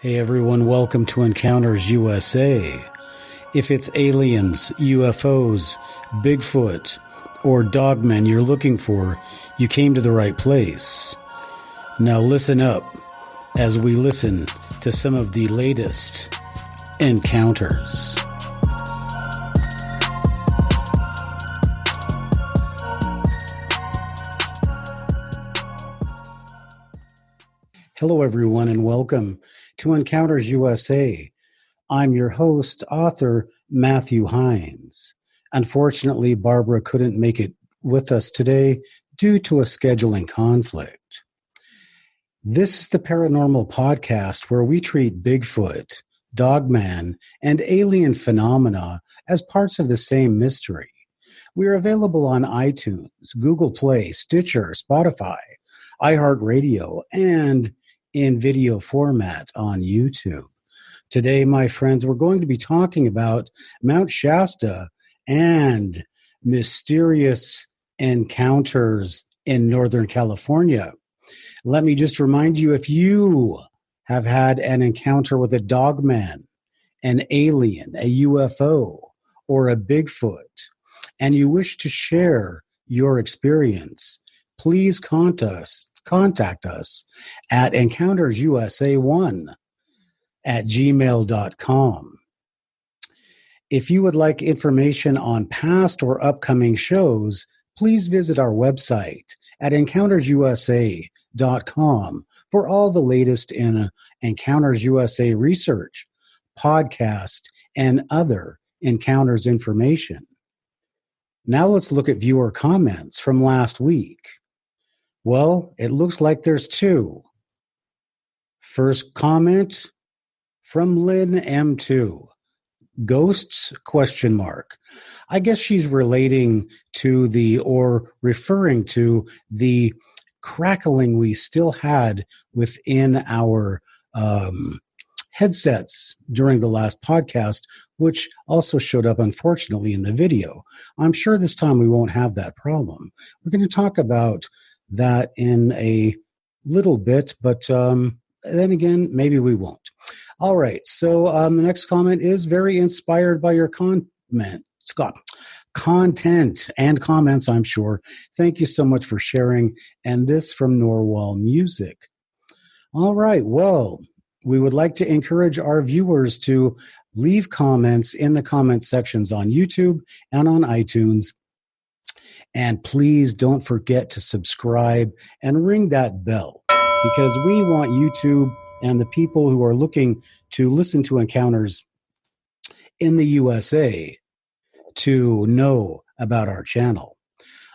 Hey everyone, welcome to Encounters USA. If it's aliens, UFOs, Bigfoot, or dogmen you're looking for, you came to the right place. Now listen up as we listen to some of the latest encounters. Hello everyone and welcome to Encounters USA. I'm your host, author Matthew Hines. Unfortunately, Barbara couldn't make it with us today due to a scheduling conflict. This is the Paranormal Podcast where we treat Bigfoot, Dogman, and alien phenomena as parts of the same mystery. We are available on iTunes, Google Play, Stitcher, Spotify, iHeartRadio, and in video format on YouTube. Today, my friends, we're going to be talking about Mt Shasta and mysterious encounters in Northern California. Let me just remind you, if you have had an encounter with a dogman, an alien, a UFO, or a Bigfoot, and you wish to share your experience, please contact us at encountersusa1@gmail.com. If you would like information on past or upcoming shows, please visit our website at encountersusa.com for all the latest in Encounters USA research, podcast, and other encounters information. Now let's look at viewer comments from last week. Well, it looks like there's two. First comment from Lynn M2. Ghosts? ? I guess she's relating to or referring to the crackling we still had within our headsets during the last podcast, which also showed up, unfortunately, in the video. I'm sure this time we won't have that problem. We're going to talk about that in a little bit, but then again, maybe we won't. All right, so the next comment is very inspired by your content and comments, I'm sure. Thank you so much for sharing. And this from Norwell Music. All right, well, we would like to encourage our viewers to leave comments in the comment sections on YouTube and on iTunes. And please don't forget to subscribe and ring that bell, because we want YouTube and the people who are looking to listen to encounters in the USA to know about our channel.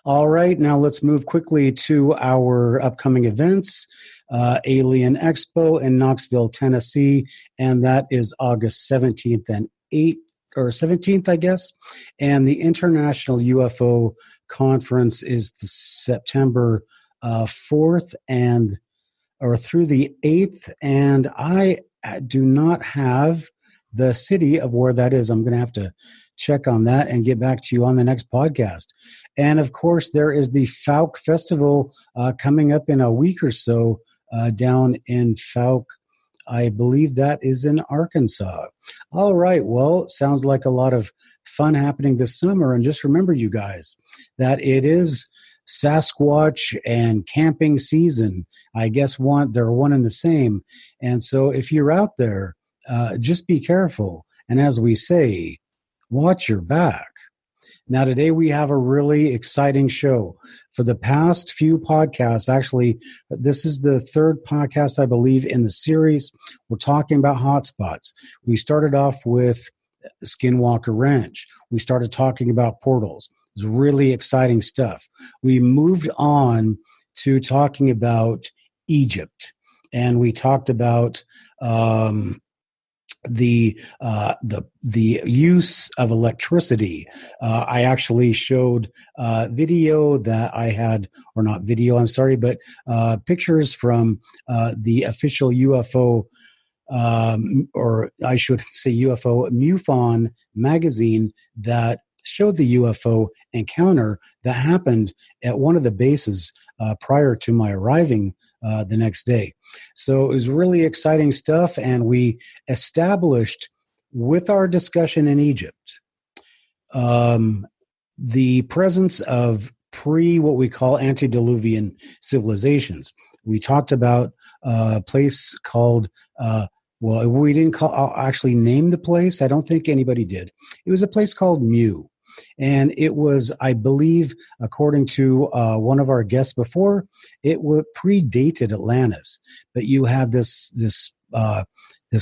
All right, now let's move quickly to our upcoming events. Alien Expo in Knoxville, Tennessee, and that is August 17th and 8th. Or 17th, I guess, and the International UFO Conference is the September 4th or through the 8th, and I do not have the city of where that is. I'm going to have to check on that and get back to you on the next podcast. And of course, there is the Fouke Festival coming up in a week or so down in Fouke. I believe that is in Arkansas. All right. Well, it sounds like a lot of fun happening this summer. And just remember, you guys, that it is Sasquatch and camping season. I guess they're one and the same. And so if you're out there, just be careful. And as we say, watch your back. Now, today we have a really exciting show. For the past few podcasts, actually, this is the third podcast, I believe, in the series. We're talking about hotspots. We started off with Skinwalker Ranch. We started talking about portals. It was really exciting stuff. We moved on to talking about Egypt, and we talked about the use of electricity. I actually showed video that I had, or not video, I'm sorry, but pictures from the official UFO, or I should say UFO MUFON magazine that showed the UFO encounter that happened at one of the bases prior to my arriving the next day. So it was really exciting stuff, and we established with our discussion in Egypt the presence of what we call antediluvian civilizations. We talked about a place called, we didn't actually name the place. I don't think anybody did. It was a place called Mu. And it was, I believe, according to one of our guests before, it predated Atlantis. But you have this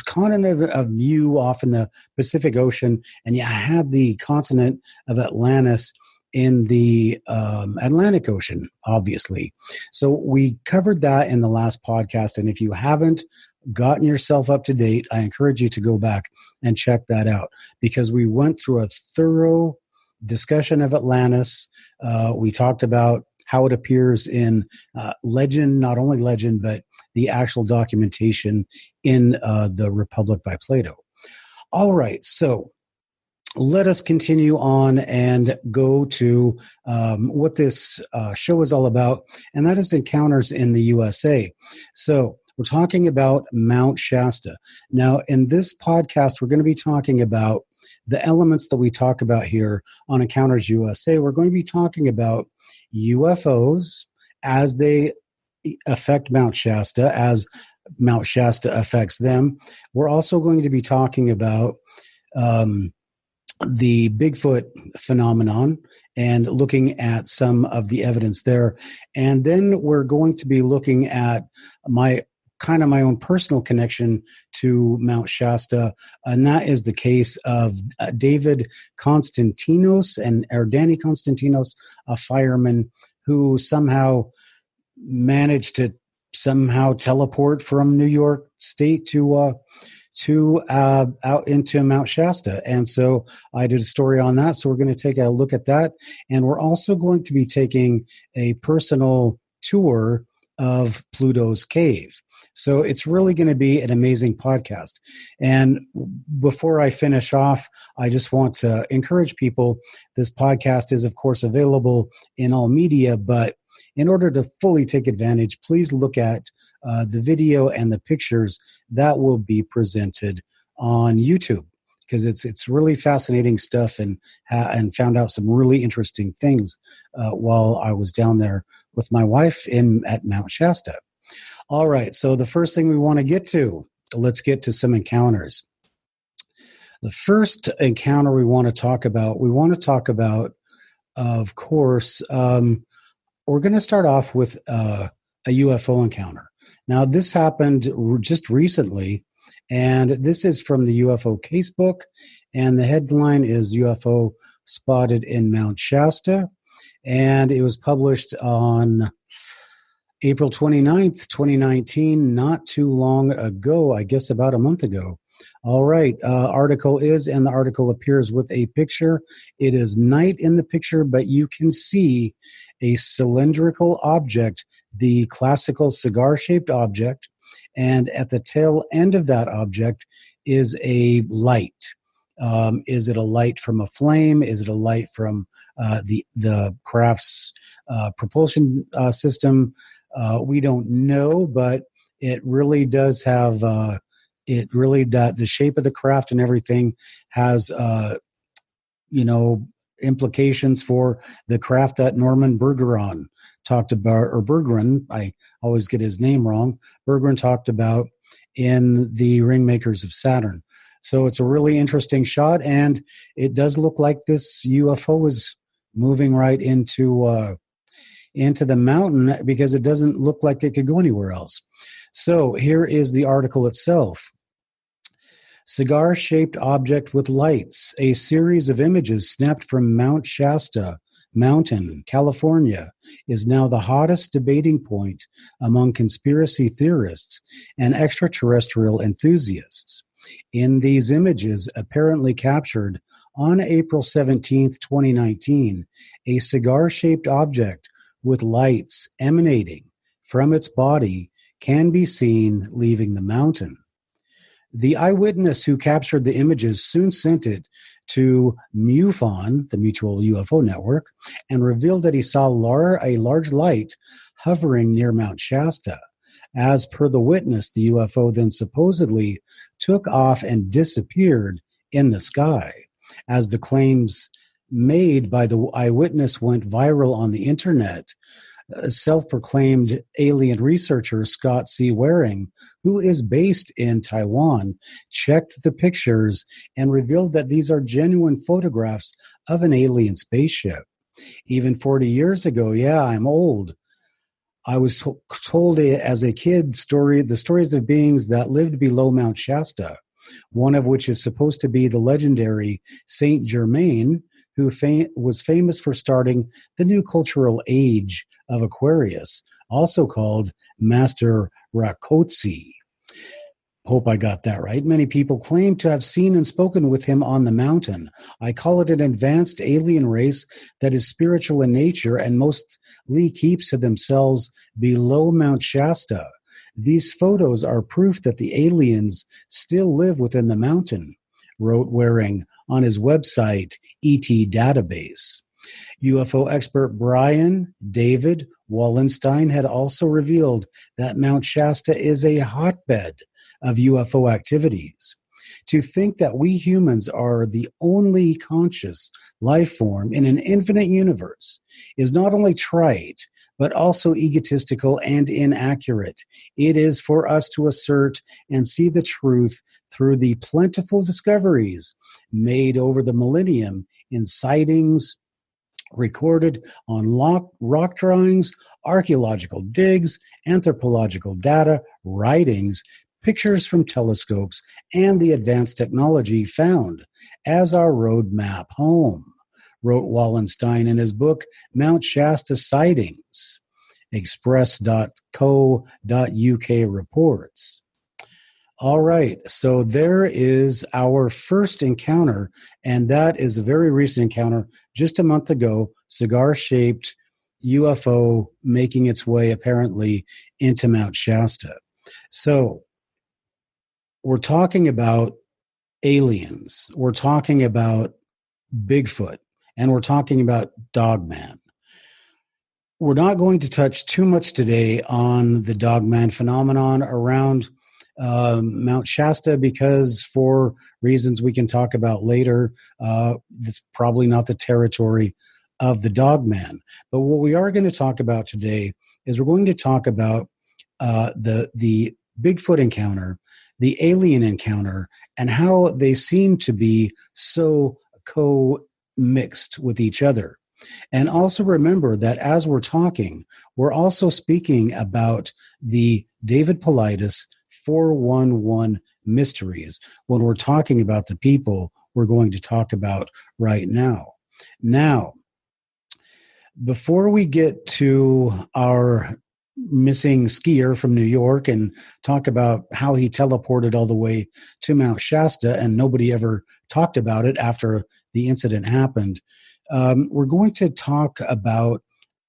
continent of Mu off in the Pacific Ocean, and you have the continent of Atlantis in the Atlantic Ocean, obviously. So we covered that in the last podcast, and if you haven't gotten yourself up to date, I encourage you to go back and check that out, because we went through a thorough discussion of Atlantis. We talked about how it appears in legend, not only legend, but the actual documentation in the Republic by Plato. All right, so let us continue on and go to what this show is all about, and that is encounters in the USA. So we're talking about Mount Shasta. Now, in this podcast, we're going to be talking about the elements that we talk about here on Encounters USA. We're going to be talking about UFOs as they affect Mount Shasta, as Mount Shasta affects them. We're also going to be talking about the Bigfoot phenomenon and looking at some of the evidence there. And then we're going to be looking at my own personal connection to Mount Shasta, and that is the case of David Constantinos or Danny Constantinos, a fireman who somehow managed to teleport from New York State to out into Mount Shasta. And so I did a story on that. So we're going to take a look at that. And we're also going to be taking a personal tour of Pluto's cave. So it's really going to be an amazing podcast. And before I finish off, I just want to encourage people. This podcast is, of course, available in all media, but in order to fully take advantage, please look at the video and the pictures that will be presented on YouTube, because it's really fascinating stuff, and found out some really interesting things while I was down there with my wife at Mount Shasta. All right, so the first thing we want to get to, let's get to some encounters. The first encounter we want to talk about, of course, we're going to start off with a UFO encounter. Now, this happened just recently, and this is from the UFO Casebook, and the headline is UFO Spotted in Mount Shasta, and it was published on April 29th, 2019, not too long ago, I guess about a month ago. All right, article is, and the article appears with a picture. It is night in the picture, but you can see a cylindrical object, the classical cigar-shaped object, and at the tail end of that object is a light. Is it a light from a flame? Is it a light from the craft's propulsion system? We don't know, but it really does have the shape of the craft and everything has implications for the craft that Norman Bergeron talked about, or Bergeron, I always get his name wrong, Bergeron talked about in the Ringmakers of Saturn. So it's a really interesting shot, and it does look like this UFO is moving right into the mountain, because it doesn't look like it could go anywhere else. So here is the article itself. Cigar-shaped object with lights. A series of images snapped from Mount Shasta Mountain, California, is now the hottest debating point among conspiracy theorists and extraterrestrial enthusiasts. In these images, apparently captured on April 17, 2019, a cigar-shaped object with lights emanating from its body can be seen leaving the mountain. The eyewitness who captured the images soon sent it to MUFON, the Mutual UFO Network, and revealed that he saw a large light hovering near Mount Shasta. As per the witness, the UFO then supposedly took off and disappeared in the sky. As the claims made by the eyewitness went viral on the internet, self-proclaimed alien researcher Scott C. Waring, who is based in Taiwan, checked the pictures and revealed that these are genuine photographs of an alien spaceship. Even 40 years ago, yeah, I'm old, I was told as a kid the stories of beings that lived below Mount Shasta, one of which is supposed to be the legendary Saint Germain, who was famous for starting the new cultural age of Aquarius, also called Master Rakotsi. Hope I got that right. Many people claim to have seen and spoken with him on the mountain. I call it an advanced alien race that is spiritual in nature and mostly keeps to themselves below Mount Shasta. These photos are proof that the aliens still live within the mountain, wrote Waring on his website, ET Database. UFO expert Brian David Wallenstein had also revealed that Mount Shasta is a hotbed of UFO activities. To think that we humans are the only conscious life form in an infinite universe is not only trite, but also egotistical and inaccurate. It is for us to assert and see the truth through the plentiful discoveries made over the millennium in sightings, recorded on rock drawings, archaeological digs, anthropological data, writings, pictures from telescopes, and the advanced technology found as our roadmap home, wrote Wallenstein in his book, Mount Shasta Sightings. Express.co.uk reports. All right, so there is our first encounter, and that is a very recent encounter. Just a month ago, cigar-shaped UFO making its way apparently into Mount Shasta. So we're talking about aliens, we're talking about Bigfoot, and we're talking about Dogman. We're not going to touch too much today on the Dogman phenomenon around Mount Shasta because for reasons we can talk about later, it's probably not the territory of the Dogman. But what we are going to talk about today is we're going to talk about the Bigfoot encounter, the alien encounter, and how they seem to be so co-mixed with each other. And also remember that as we're talking, we're also speaking about the David Politis 411 mysteries when we're talking about the people we're going to talk about right now. Now, before we get to our missing skier from New York and talk about how he teleported all the way to Mount Shasta and nobody ever talked about it after the incident happened, we're going to talk about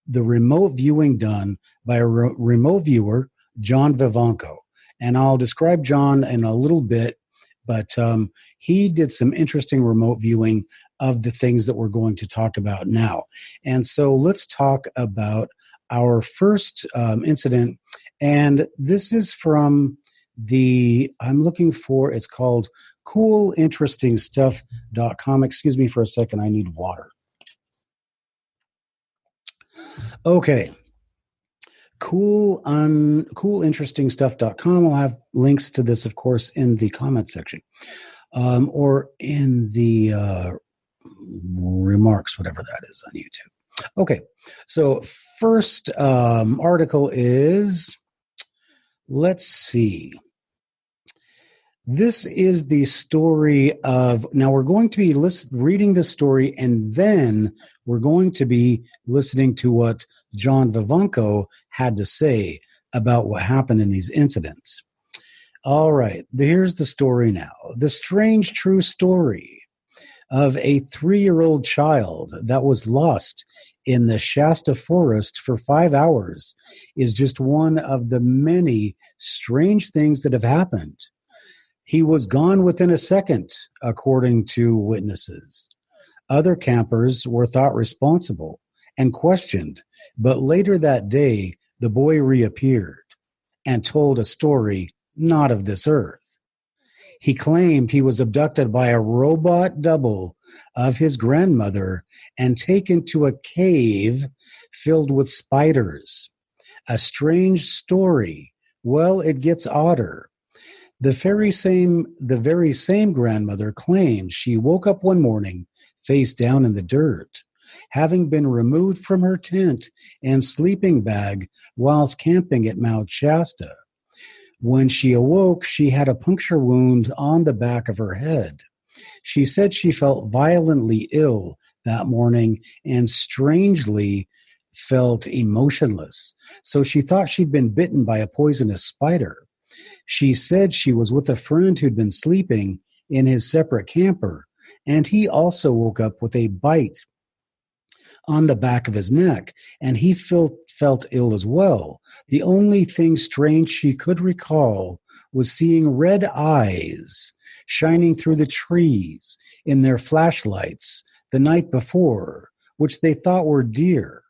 the remote viewing done by a remote viewer, John Vivanco. And I'll describe John in a little bit, but he did some interesting remote viewing of the things that we're going to talk about now. And so let's talk about our first incident. And this is from I'm looking for, it's called coolinterestingstuff.com. Excuse me for a second, I need water. Okay. Coolinterestingstuff.com. I'll have links to this, of course, in the comment section or in the remarks, whatever that is on YouTube. Okay. So first article is, let's see. This is the story of, now we're going to be reading the story and then we're going to be listening to what John Vivanco had to say about what happened in these incidents. All right, here's the story now. The strange true story of a 3-year-old child that was lost in the Shasta forest for 5 hours is just one of the many strange things that have happened. He was gone within a second, according to witnesses. Other campers were thought responsible and questioned, but later that day, the boy reappeared. and told a story not of this earth. He claimed he was abducted by a robot double of his grandmother and taken to a cave filled with spiders. A strange story. Well, it gets odder. The very same grandmother claims she woke up one morning face down in the dirt, having been removed from her tent and sleeping bag whilst camping at Mount Shasta. When she awoke, she had a puncture wound on the back of her head. She said she felt violently ill that morning and strangely felt emotionless, so she thought she'd been bitten by a poisonous spider. She said she was with a friend who'd been sleeping in his separate camper, and he also woke up with a bite on the back of his neck, and he felt ill as well. The only thing strange she could recall was seeing red eyes shining through the trees in their flashlights the night before, which they thought were deer.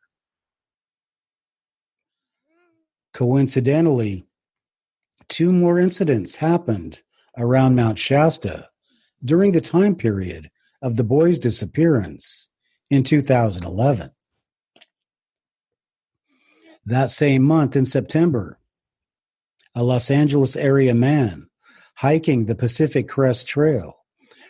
Coincidentally, 2 more incidents happened around Mount Shasta during the time period of the boy's disappearance in 2011. That same month in September, a Los Angeles area man hiking the Pacific Crest Trail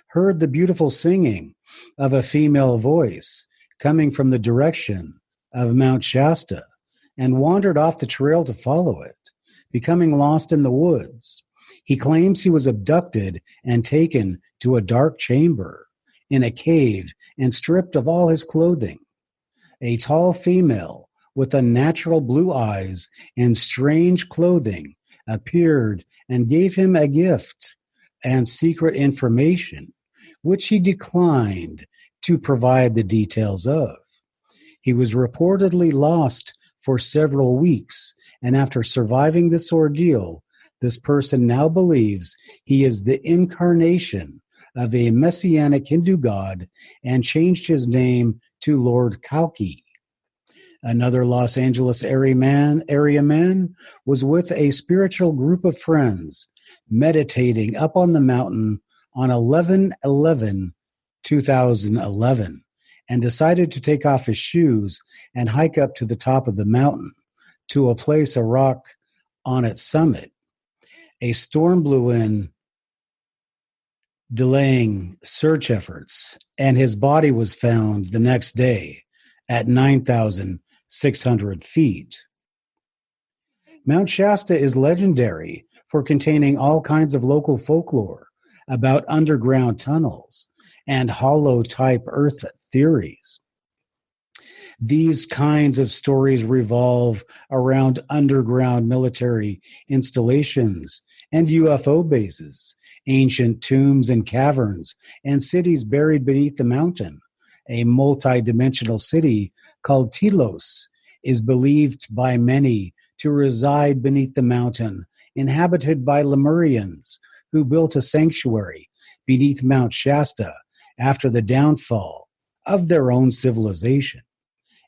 heard the beautiful singing of a female voice coming from the direction of Mount Shasta and wandered off the trail to follow it, becoming lost in the woods. He claims he was abducted and taken to a dark chamber in a cave and stripped of all his clothing. A tall female with unnatural blue eyes and strange clothing appeared and gave him a gift and secret information, which he declined to provide the details of. He was reportedly lost for several weeks, and after surviving this ordeal, this person now believes he is the incarnation of a messianic Hindu god and changed his name to Lord Kalki. Another Los Angeles area man was with a spiritual group of friends meditating up on the mountain on 11/11/2011 and decided to take off his shoes and hike up to the top of the mountain to a place, a rock on its summit. A storm blew in, delaying search efforts, and his body was found the next day at 9,600 feet. Mount Shasta is legendary for containing all kinds of local folklore about underground tunnels and hollow-type earth theories. These kinds of stories revolve around underground military installations and UFO bases, ancient tombs and caverns, and cities buried beneath the mountain. A multi-dimensional city called Telos is believed by many to reside beneath the mountain, inhabited by Lemurians who built a sanctuary beneath Mount Shasta after the downfall of their own civilization.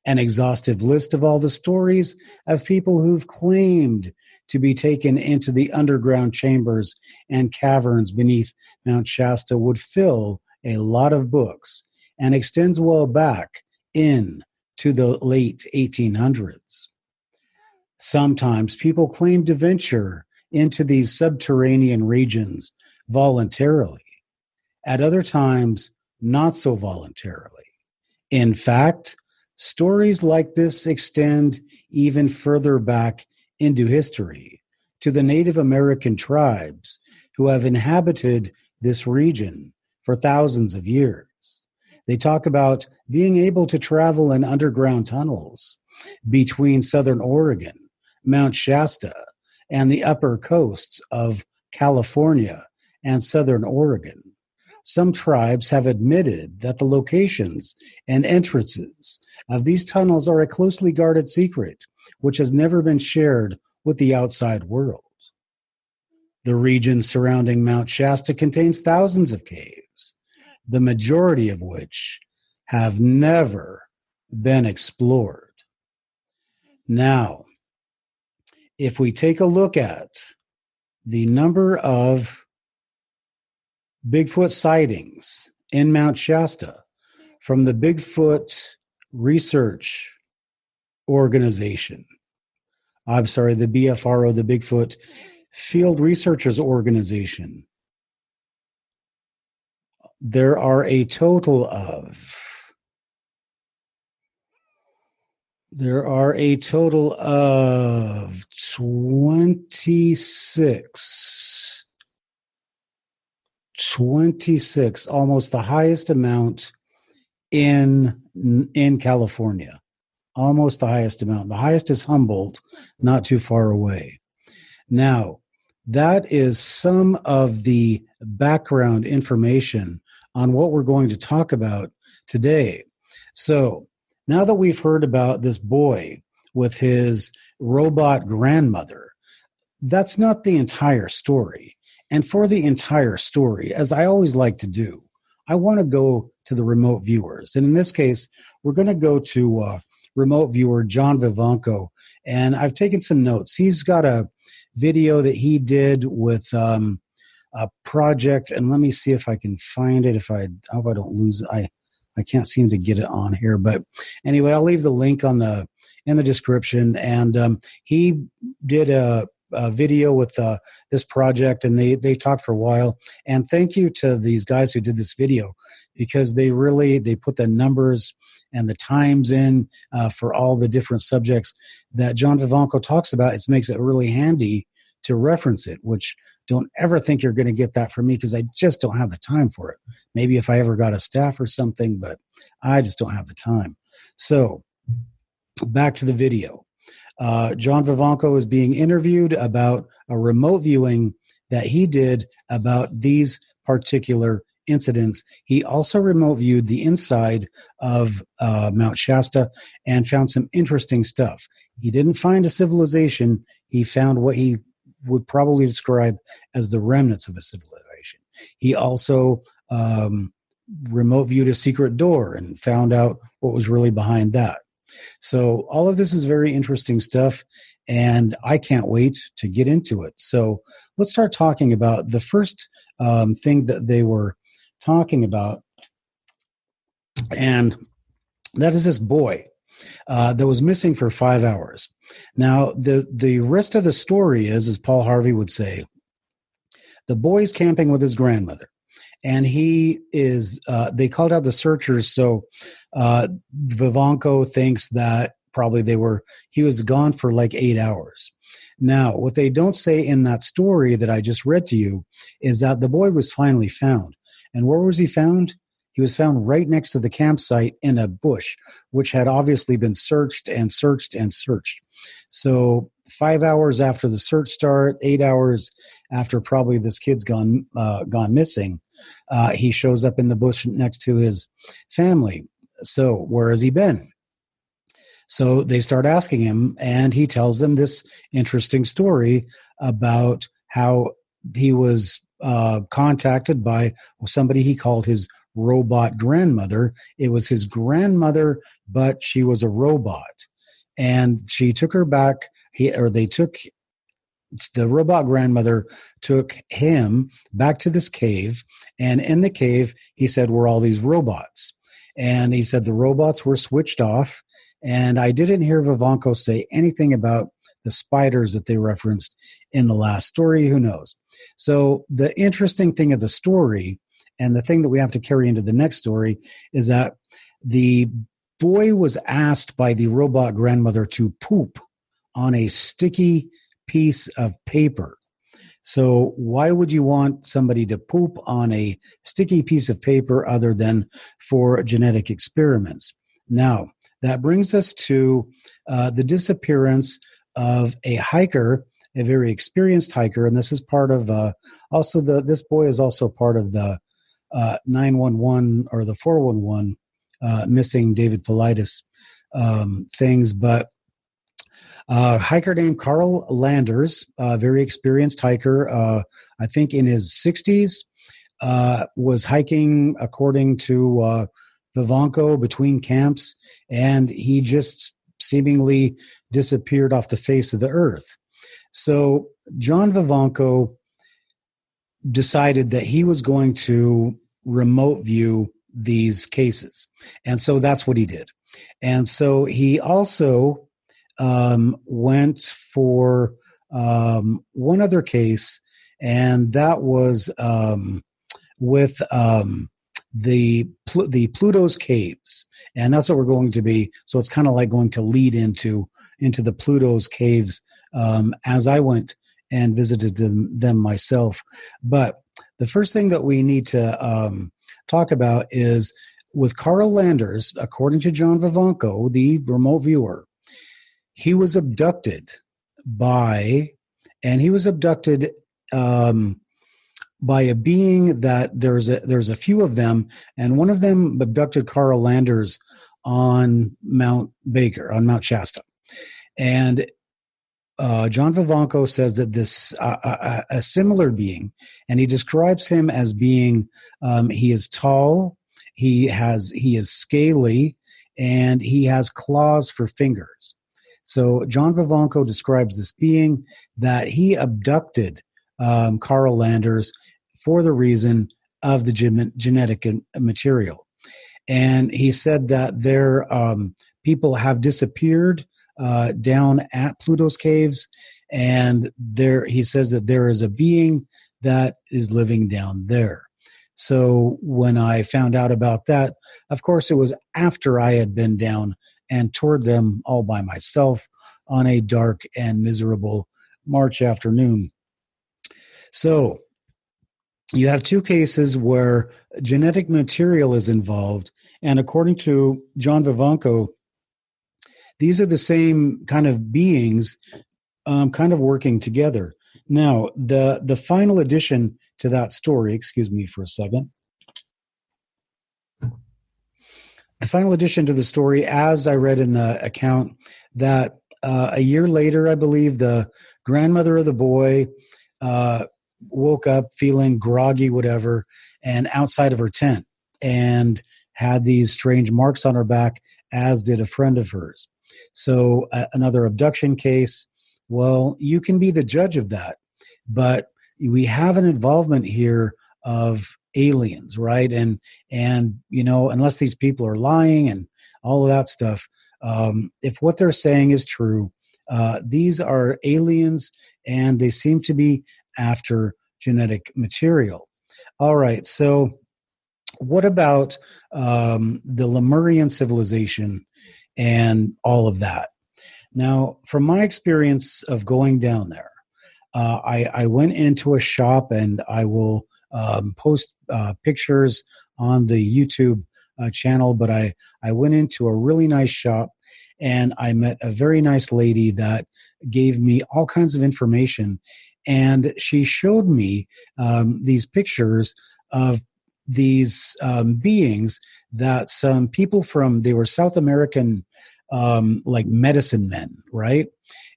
An exhaustive list of all the stories of people who've claimed to be taken into the underground chambers and caverns beneath Mount Shasta would fill a lot of books and extends well back into the late 1800s. Sometimes people claim to venture into these subterranean regions voluntarily. At other times, not so voluntarily. In fact, stories like this extend even further back into history to the Native American tribes who have inhabited this region for thousands of years. They talk about being able to travel in underground tunnels between southern Oregon, Mount Shasta, and the upper coasts of California and southern Oregon. Some tribes have admitted that the locations and entrances of these tunnels are a closely guarded secret, which has never been shared with the outside world. The region surrounding Mount Shasta contains thousands of caves, the majority of which have never been explored. Now, if we take a look at the number of Bigfoot sightings in Mount Shasta from the Bigfoot Research Organization, I'm sorry, the BFRO, the Bigfoot Field Researchers Organization, there are a total of 26, almost the highest amount in California. Almost the highest amount. The highest is Humboldt, not too far away. Now, that is some of the background information on what we're going to talk about today. So, now that we've heard about this boy with his robot grandmother, that's not the entire story. And for the entire story, as I always like to do, I want to go to the remote viewers. And in this case, we're going to go to remote viewer John Vivanco. And I've taken some notes. He's got a video that he did with a project. And let me see if I can find it. I hope I don't lose it. I can't seem to get it on here. But anyway, I'll leave the link in the description. And he did a video with this project, and they talked for a while. And thank you to these guys who did this video, because they put the numbers and the times in for all the different subjects that John Vivanco talks about. It makes it really handy to reference it, which don't ever think you're going to get that from me, because I just don't have the time for it. Maybe if I ever got a staff or something, but I just don't have the time. So back to the video. John Vivanco is being interviewed about a remote viewing that he did about these particular incidents. He also remote viewed the inside of Mount Shasta and found some interesting stuff. He didn't find a civilization. He found what he would probably describe as the remnants of a civilization. He also remote viewed a secret door and found out what was really behind that. So all of this is very interesting stuff, and I can't wait to get into it. So let's start talking about the first thing that they were talking about, and that is this boy that was missing for 5 hours. Now, the rest of the story is, as Paul Harvey would say, the boy's camping with his grandmother. And he is, they called out the searchers. So Vivanco thinks that probably he was gone for like 8 hours. Now, what they don't say in that story that I just read to you is that the boy was finally found. And where was he found? He was found right next to the campsite in a bush, which had obviously been searched and searched and searched. So 5 hours after the search start, 8 hours after probably this kid's gone missing, he shows up in the bush next to his family. So where has he been? So they start asking him, and he tells them this interesting story about how he was contacted by somebody he called his robot grandmother. It was his grandmother, but she was a robot. And she took her back, the robot grandmother took him back to this cave. And in the cave, he said, were all these robots. And he said the robots were switched off. And I didn't hear Vivanco say anything about the spiders that they referenced in the last story. Who knows? So the interesting thing of the story, and the thing that we have to carry into the next story, is that the boy was asked by the robot grandmother to poop on a sticky piece of paper. So why would you want somebody to poop on a sticky piece of paper other than for genetic experiments? Now, that brings us to the disappearance of a hiker, a very experienced hiker, and this is part of this boy is also part of the 911 or the 411 missing David Politis things, but a hiker named Carl Landers, a very experienced hiker, I think in his 60s, was hiking, according to Vivanco, between camps, and he just seemingly disappeared off the face of the earth. So John Vivanco decided that he was going to remote view these cases. And so that's what he did. And so he also went for one other case, and that was with the Pluto's caves. And that's what we're going to be. So it's kind of like going to lead into the Pluto's caves as I went and visited them myself. But the first thing that we need to talk about is with Carl Landers, according to John Vivanco, the remote viewer, he was abducted by a being that there's a few of them, and one of them abducted Carl Landers on Mount Shasta. And John Vivanco says that this a similar being, and he describes him as being he is tall, he is scaly, and he has claws for fingers. So John Vivanco describes this being that he abducted Carl Landers for the reason of the genetic material. And he said that their people have disappeared down at Pluto's caves, and he says that there is a being that is living down there. So when I found out about that, of course, it was after I had been down and toured them all by myself on a dark and miserable March afternoon. So you have two cases where genetic material is involved, and according to John Vivanco, these are the same kind of beings kind of working together. Now, the final addition to that story, excuse me for a second. The final addition to the story, as I read in the account, that a year later, I believe, the grandmother of the boy woke up feeling groggy, whatever, and outside of her tent, and had these strange marks on her back, as did a friend of hers. So another abduction case. Well, you can be the judge of that, but we have an involvement here of aliens, right? And unless these people are lying and all of that stuff, if what they're saying is true, these are aliens, and they seem to be after genetic material. All right, so what about the Lemurian civilization and all of that? Now, from my experience of going down there, I went into a shop, and I will post pictures on the YouTube channel, but I went into a really nice shop, and I met a very nice lady that gave me all kinds of information, and she showed me these pictures of these beings that some people they were South American like medicine men, right?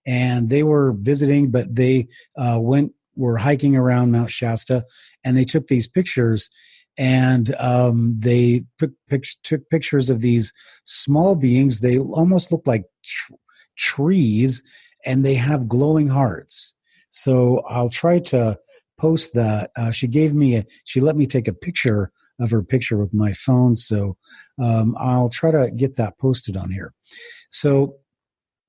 And they were visiting, but they were hiking around Mount Shasta, and they took these pictures, and they took pictures of these small beings. They almost look like trees, and they have glowing hearts. So I'll try to post that. She let me take a picture of her picture with my phone, so I'll try to get that posted on here. So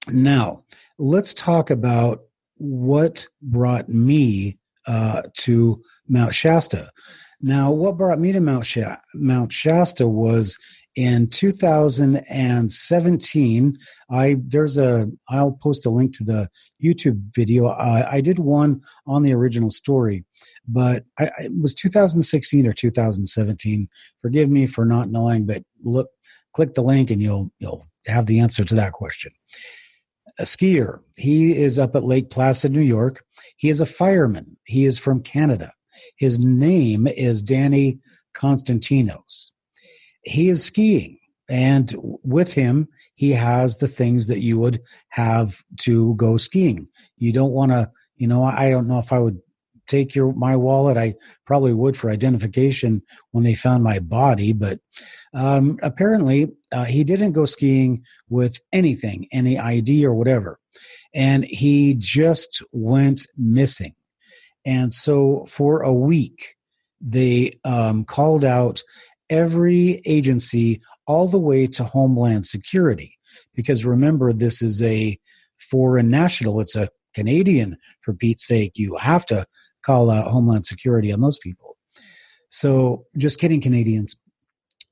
now let's talk about what brought me to Mount Shasta. Now, what brought me to Mount Shasta was in 2017. I'll post a link to the YouTube video. I did one on the original story, but it was 2016 or 2017. Forgive me for not knowing, but click the link and you'll have the answer to that question. A skier. He is up at Lake Placid, New York. He is a fireman. He is from Canada. His name is Danny Constantinos. He is skiing, and with him, he has the things that you would have to go skiing. You don't want to, I don't know if I would take my wallet. I probably would for identification when they found my body, but apparently he didn't go skiing with anything, any ID or whatever. And he just went missing. And so for a week, they called out every agency all the way to Homeland Security. Because remember, this is a foreign national. It's a Canadian, for Pete's sake. You have to call out Homeland Security on those people. So just kidding, Canadians.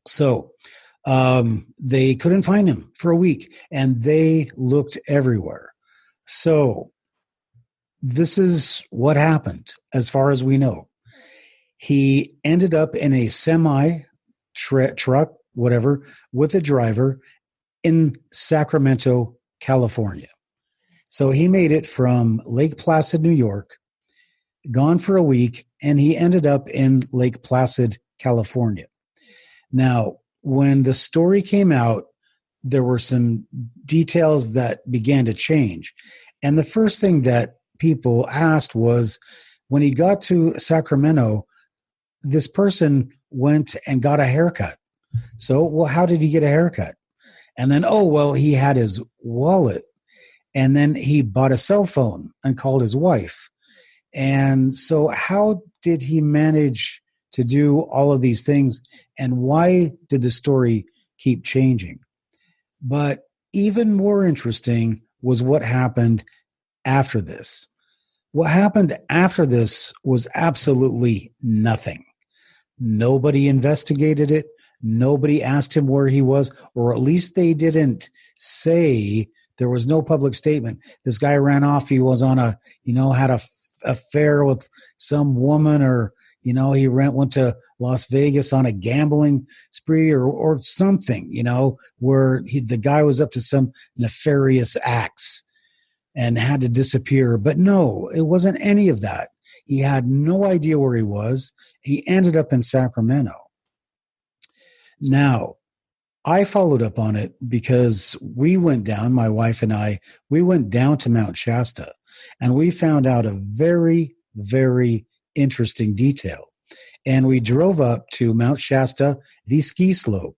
So they couldn't find him for a week, and they looked everywhere. So this is what happened, as far as we know. He ended up in a truck, whatever, with a driver in Sacramento, California. So he made it from Lake Placid, New York, gone for a week, and he ended up in Lake Placid, California. Now, when the story came out, there were some details that began to change. And the first thing that people asked was, when he got to Sacramento, this person went and got a haircut. So, well, how did he get a haircut? And then, he had his wallet. And then he bought a cell phone and called his wife. And so how did he manage to do all of these things? And why did the story keep changing? But even more interesting was what happened after this. What happened after this was absolutely nothing. Nobody investigated it. Nobody asked him where he was, or at least they didn't say. There was no public statement. This guy ran off. He was on had a affair with some woman, or, he went to Las Vegas on a gambling spree or something, where the guy was up to some nefarious acts and had to disappear. But no, it wasn't any of that. He had no idea where he was. He ended up in Sacramento. Now, I followed up on it because we went down, my wife and I, we went down to Mount Shasta, and we found out a very, very interesting detail. And we drove up to Mount Shasta, the ski slope.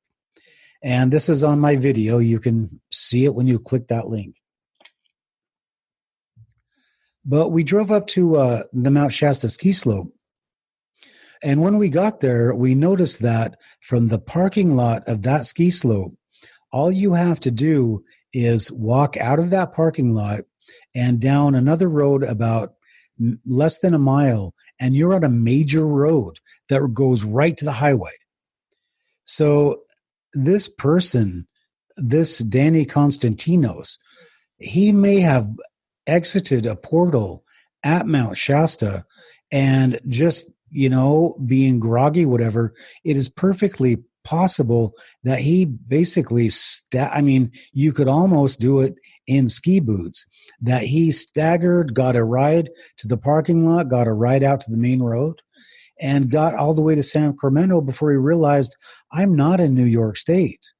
And this is on my video. You can see it when you click that link. But we drove up to the Mount Shasta ski slope. And when we got there, we noticed that from the parking lot of that ski slope, all you have to do is walk out of that parking lot and down another road about less than a mile, and you're on a major road that goes right to the highway. So this person, this Danny Constantinos, he may have exited a portal at Mount Shasta and just, being groggy, whatever, it is perfectly possible that he basically, you could almost do it in ski boots, that he staggered, got a ride to the parking lot, got a ride out to the main road, and got all the way to Sacramento before he realized, I'm not in New York State.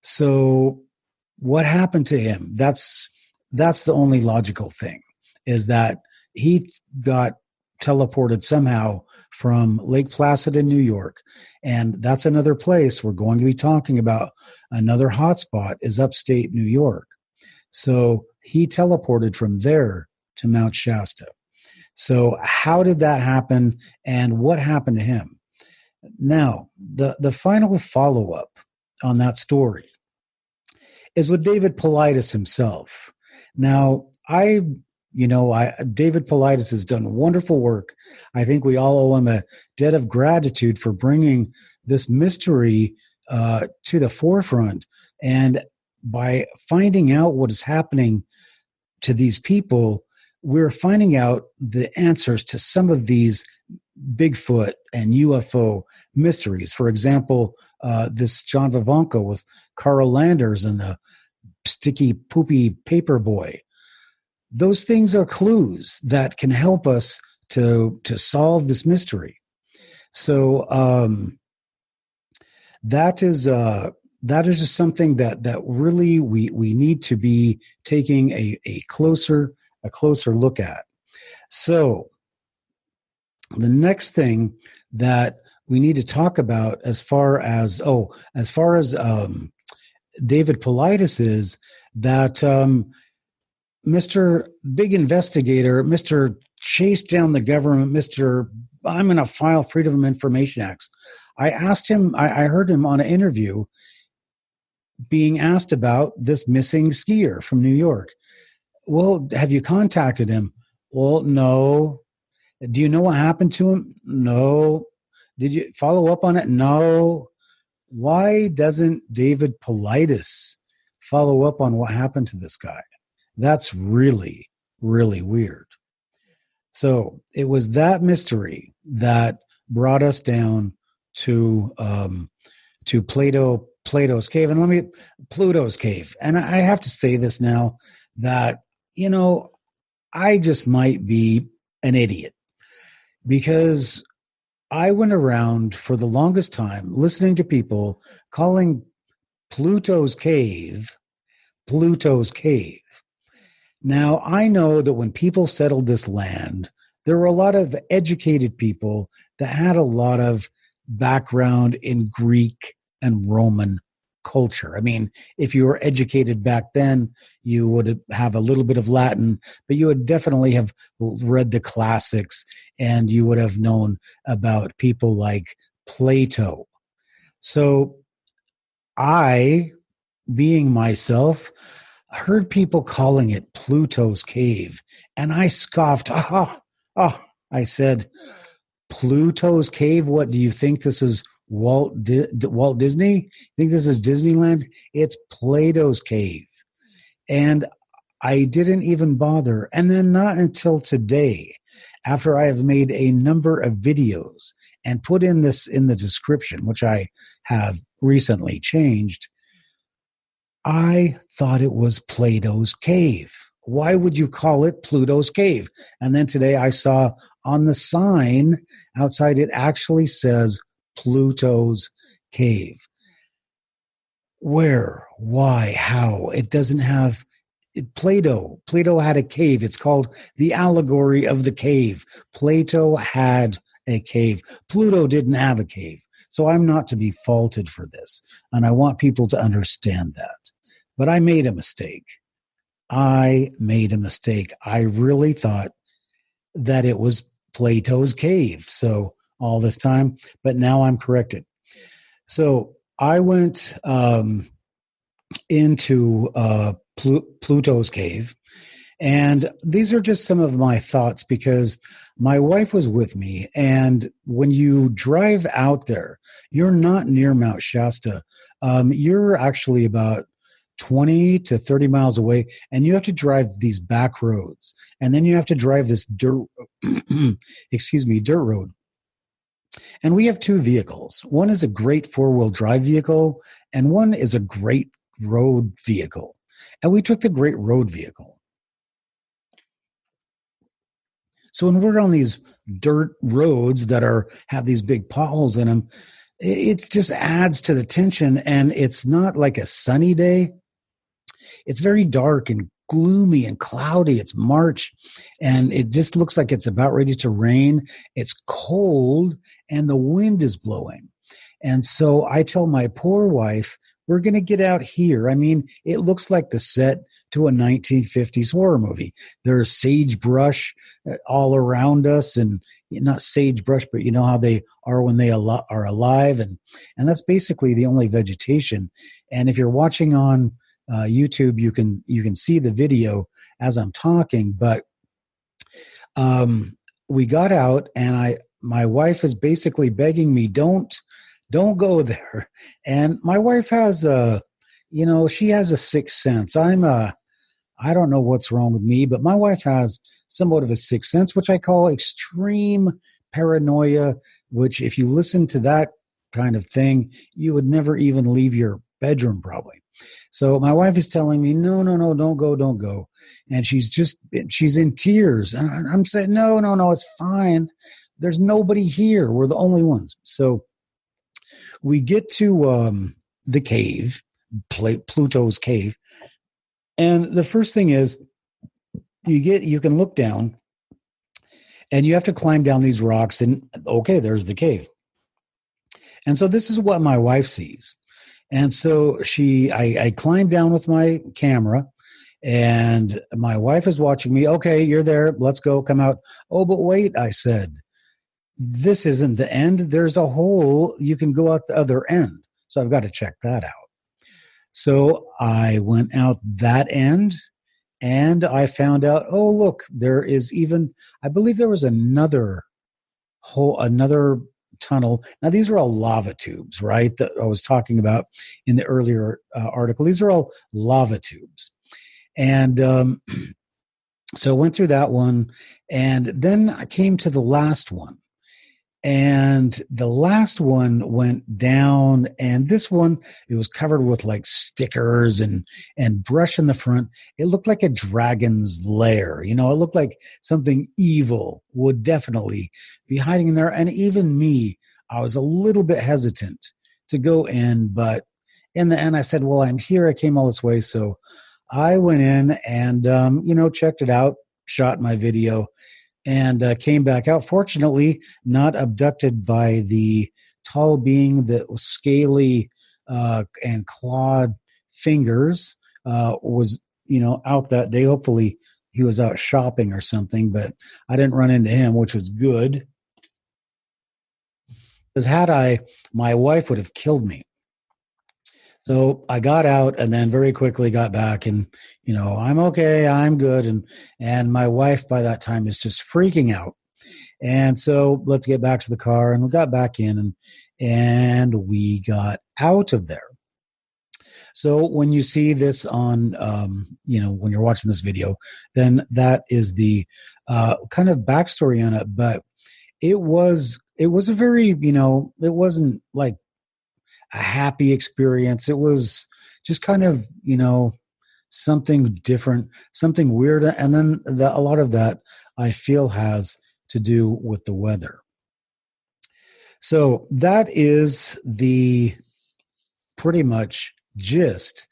So what happened to him? That's the only logical thing, is that he got teleported somehow from Lake Placid in New York. And that's another place we're going to be talking about. Another hotspot is upstate New York. So he teleported from there to Mount Shasta. So how did that happen, and what happened to him? Now, the final follow-up on that story is with David Politis himself. Now, David Politis has done wonderful work. I think we all owe him a debt of gratitude for bringing this mystery to the forefront. And by finding out what is happening to these people, we're finding out the answers to some of these Bigfoot and UFO mysteries. For example, this John Vivanco with Carl Landers and the sticky, poopy paper boy. Those things are clues that can help us to solve this mystery. So that is just something that really we need to be taking a closer look at. So The next thing that we need to talk about as far as David Politis is that Mr. Big Investigator, Mr. Chase down the government, Mr. I'm going to file Freedom of Information Acts. I asked him, I heard him on an interview being asked about this missing skier from New York. Well, have you contacted him? Well, no. Do you know what happened to him? No. Did you follow up on it? No. Why doesn't David Politis follow up on what happened to this guy? That's really, really weird. So it was that mystery that brought us down to Plato's cave, and Pluto's cave. And I have to say this now that, I just might be an idiot, because I went around for the longest time listening to people calling Pluto's cave Pluto's cave. Now, I know that when people settled this land, there were a lot of educated people that had a lot of background in Greek and Roman culture. I mean, if you were educated back then, you would have a little bit of Latin, but you would definitely have read the classics, and you would have known about people like Plato. So I, being myself, heard people calling it Pluto's cave, and I scoffed. I said, Pluto's cave? What, do you think this is Walt Disney? Think this is Disneyland? It's Plato's cave. And I didn't even bother. And then not until today, after I have made a number of videos and put in this in the description, which I have recently changed, I thought it was Plato's cave. Why would you call it Pluto's cave? And then today I saw on the sign outside, it actually says Pluto's cave. Where? Why? How? It doesn't have Plato. Plato had a cave. It's called the allegory of the cave. Plato had a cave. Pluto didn't have a cave. So I'm not to be faulted for this. And I want people to understand that. But I made a mistake. I really thought that it was Plato's cave. So all this time, but now I'm corrected. So I went into Pluto's cave, and these are just some of my thoughts because my wife was with me. And when you drive out there, you're not near Mount Shasta. You're actually about 20 to 30 miles away, and you have to drive these back roads, and then you have to drive this dirt road. And we have two vehicles. One is a great four-wheel drive vehicle, and one is a great road vehicle. And we took the great road vehicle. So when we're on these dirt roads that have these big potholes in them, it just adds to the tension, and it's not like a sunny day. It's very dark and gloomy and cloudy. It's March, and it just looks like it's about ready to rain. It's cold, and the wind is blowing. And so I tell my poor wife, we're going to get out here. I mean, it looks like the set to a 1950s horror movie. There's sagebrush all around us, and not sagebrush, but you know how they are when they are alive. And that's basically the only vegetation. And if you're watching on YouTube, you can see the video as I'm talking, but we got out, and my wife is basically begging me, don't go there. And my wife has she has a sixth sense. I don't know what's wrong with me, but my wife has somewhat of a sixth sense, which I call extreme paranoia, which if you listen to that kind of thing, you would never even leave your bedroom probably. So my wife is telling me, no, don't go. And she's in tears. And I'm saying, no, it's fine. There's nobody here. We're the only ones. So we get to the cave, Pluto's cave. And the first thing is you can look down, And you have to climb down these rocks, and okay, there's the cave. And so this is what my wife sees. And so I climbed down with my camera, and my wife is watching me. Okay, you're there. Let's go. Come out. Oh, but wait, I said, this isn't the end. There's a hole. You can go out the other end. So I've got to check that out. So I went out that end, and I found out, oh, look, there is even, I believe there was another hole, another tunnel. Now, these are all lava tubes, right, that I was talking about in the earlier article. These are all lava tubes. And so I went through that one, and then I came to the last one. And the last one went down, and this one, it was covered with like stickers and brush in the front. It looked like a dragon's lair. You know, it looked like something evil would definitely be hiding in there. And even me, I was a little bit hesitant to go in, but in the end I said, well, I'm here. I came all this way. So I went in and, checked it out, shot my video, and came back out. Fortunately, not abducted by the tall being that was scaly and clawed fingers, was, out that day. Hopefully he was out shopping or something, but I didn't run into him, which was good. Because had I, my wife would have killed me. So I got out and then very quickly got back, and, I'm okay, I'm good. And my wife by that time is just freaking out. And so let's get back to the car, and we got back in and we got out of there. So when you see this on, when you're watching this video, then that is the kind of backstory on it. But it was a very, it wasn't like a happy experience. It was just kind of, something different, something weird. And then a lot of that I feel has to do with the weather. So that is the pretty much gist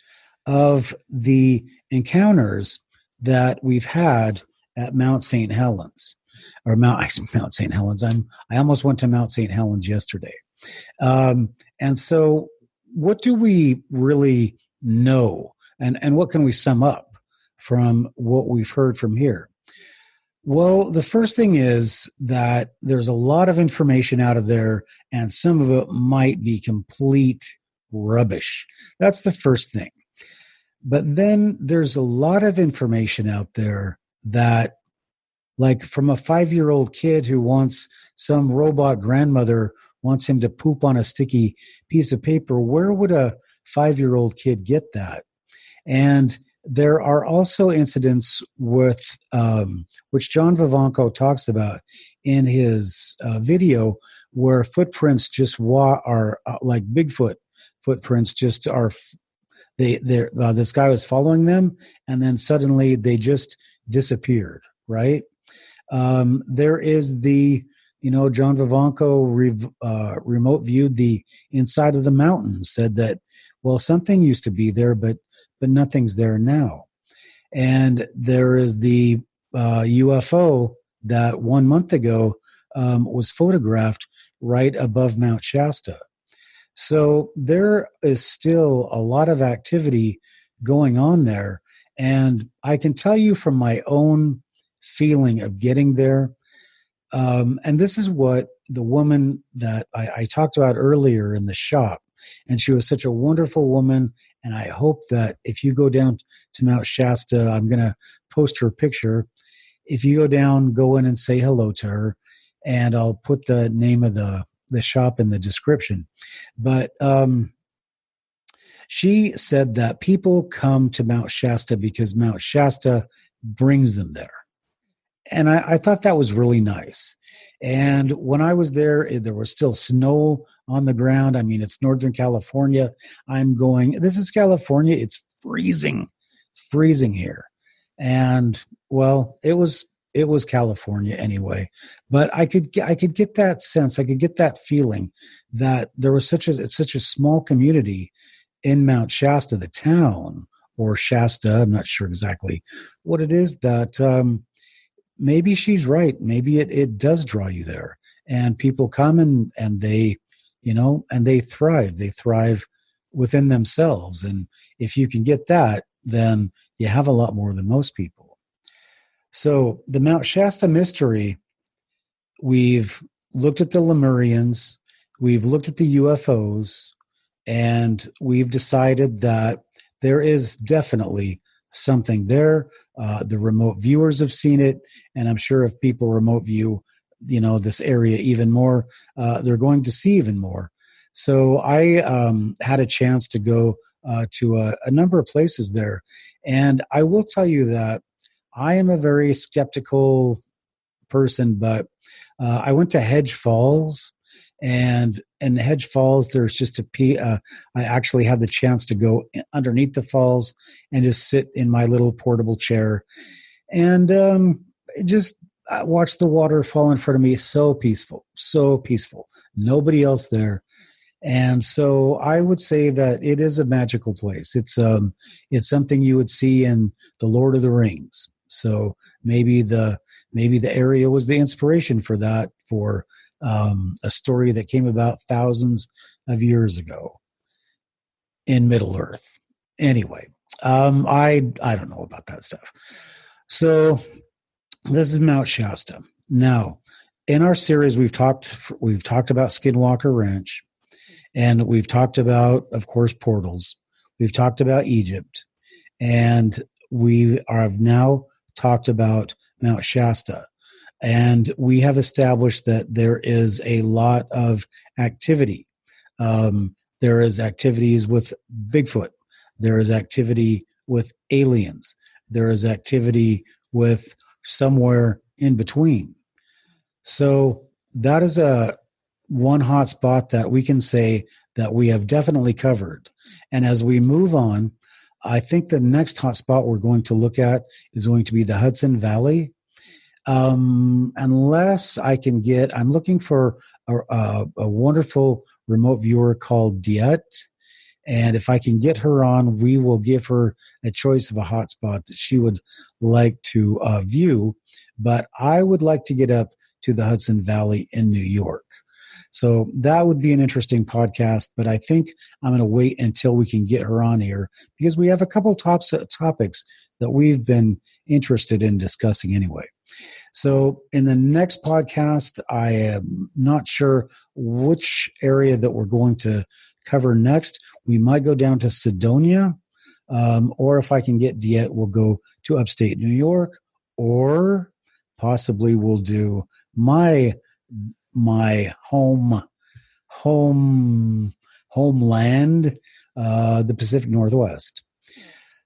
of the encounters that we've had at Mount St. Helens, or Mount St. Helens. I almost went to Mount St. Helens yesterday. And so what do we really know? And what can we sum up from what we've heard from here? Well, the first thing is that there's a lot of information out of there, and some of it might be complete rubbish. That's the first thing. But then there's a lot of information out there that, like from a 5-year-old kid who wants some robot grandmother wants him to poop on a sticky piece of paper. Where would a 5-year-old kid get that? And there are also incidents with, which John Vivanco talks about in his video, where footprints just are like Bigfoot footprints. Just are this guy was following them, and then suddenly they just disappeared. Right? There is the John Vivanco remote viewed the inside of the mountain. Said that something used to be there, but nothing's there now. And there is the UFO that 1 month ago was photographed right above Mount Shasta. So there is still a lot of activity going on there. And I can tell you from my own feeling of getting there, and this is what the woman that I talked about earlier in the shop, and she was such a wonderful woman. And I hope that if you go down to Mount Shasta, I'm going to post her picture. If you go down, go in and say hello to her, and I'll put the name of the shop in the description. But she said that people come to Mount Shasta because Mount Shasta brings them there. And I thought that was really nice. And when I was there was still snow on the ground. I mean, it's Northern California. This is California. It's freezing. It's freezing here. And it was California anyway. But I could get that sense. I could get that feeling that there was such a small community in Mount Shasta, the town, or Shasta. I'm not sure exactly what it is, that maybe she's right. Maybe it does draw you there, and people come and they, and they thrive. They thrive within themselves. And if you can get that, then you have a lot more than most people. So the Mount Shasta mystery, we've looked at the Lemurians, we've looked at the UFOs, and we've decided that there is definitely something there. The remote viewers have seen it, and I'm sure if people remote view, this area even more, they're going to see even more. So I had a chance to go to a number of places there, and I will tell you that I am a very skeptical person, but I went to Hedge Falls, and in Hedge Falls, there's just I actually had the chance to go underneath the falls and just sit in my little portable chair and just watch the water fall in front of me. So peaceful, so peaceful. Nobody else there. And so I would say that it is a magical place. It's something you would see in The Lord of the Rings. So maybe the area was the inspiration for that, for a story that came about thousands of years ago in Middle Earth. Anyway, I don't know about that stuff. So this is Mount Shasta. Now, in our series, we've talked about Skinwalker Ranch, and we've talked about, of course, portals. We've talked about Egypt, and we have now talked about Mount Shasta. And we have established that there is a lot of activity. There is activities with Bigfoot. There is activity with aliens. There is activity with somewhere in between. So that is one hot spot that we can say that we have definitely covered. And as we move on, I think the next hot spot we're going to look at is going to be the Hudson Valley. Unless I can I'm looking for a wonderful remote viewer called Diet. And if I can get her on, we will give her a choice of a hotspot that she would like to view. But I would like to get up to the Hudson Valley in New York. So that would be an interesting podcast, but I think I'm going to wait until we can get her on here because we have a couple topics that we've been interested in discussing anyway. So in the next podcast, I am not sure which area that we're going to cover next. We might go down to Sedonia, or if I can get Diet, we'll go to upstate New York, or possibly we'll do my homeland, the Pacific Northwest.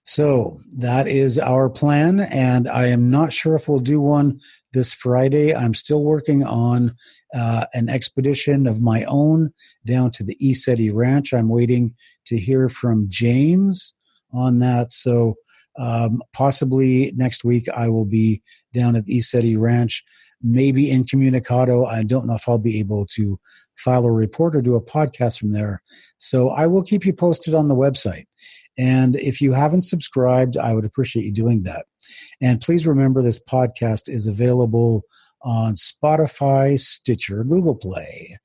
So that is our plan, and I am not sure if we'll do one this Friday. I'm still working on an expedition of my own down to the ECETI Ranch. I'm waiting to hear from James on that. So possibly next week I will be down at the ECETI Ranch, maybe incommunicado. I don't know if I'll be able to file a report or do a podcast from there. So I will keep you posted on the website. And if you haven't subscribed, I would appreciate you doing that. And please remember this podcast is available on Spotify, Stitcher, Google Play,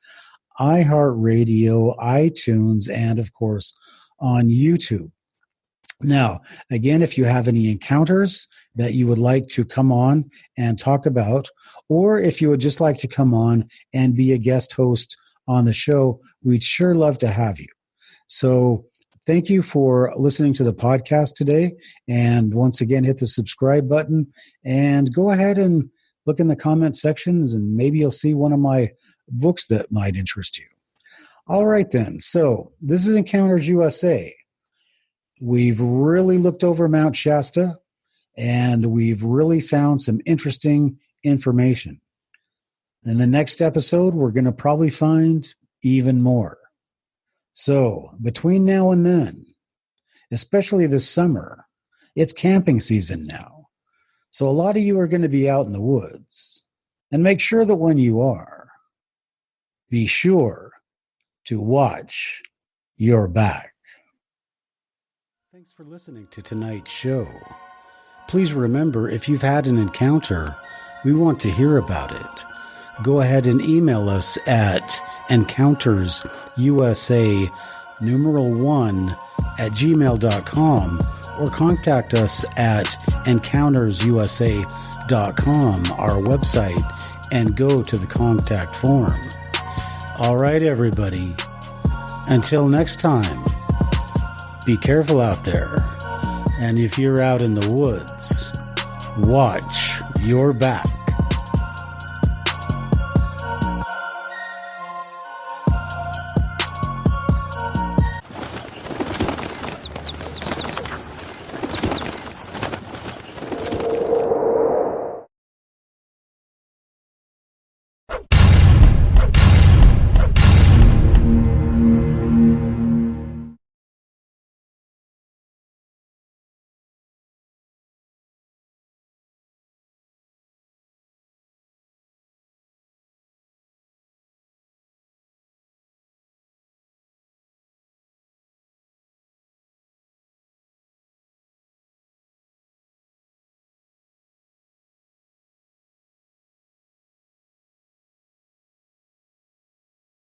iHeartRadio, iTunes, and of course on YouTube. Now, again, if you have any encounters that you would like to come on and talk about, or if you would just like to come on and be a guest host on the show, we'd sure love to have you. So thank you for listening to the podcast today. And once again, hit the subscribe button and go ahead and look in the comment sections, and maybe you'll see one of my books that might interest you. All right, then. So this is Encounters USA. We've really looked over Mount Shasta, and we've really found some interesting information. In the next episode, we're going to probably find even more. So between now and then, especially this summer, it's camping season now. So a lot of you are going to be out in the woods. And make sure that when you are, be sure to watch your back. Thanks for listening to tonight's show. Please remember, if you've had an encounter, We want to hear about it. Go ahead and email us at encountersusa1@gmail.com or contact us at encountersusa.com, our website, and go to the contact form. All right, everybody. Until next time, be careful out there. And if you're out in the woods, watch your back.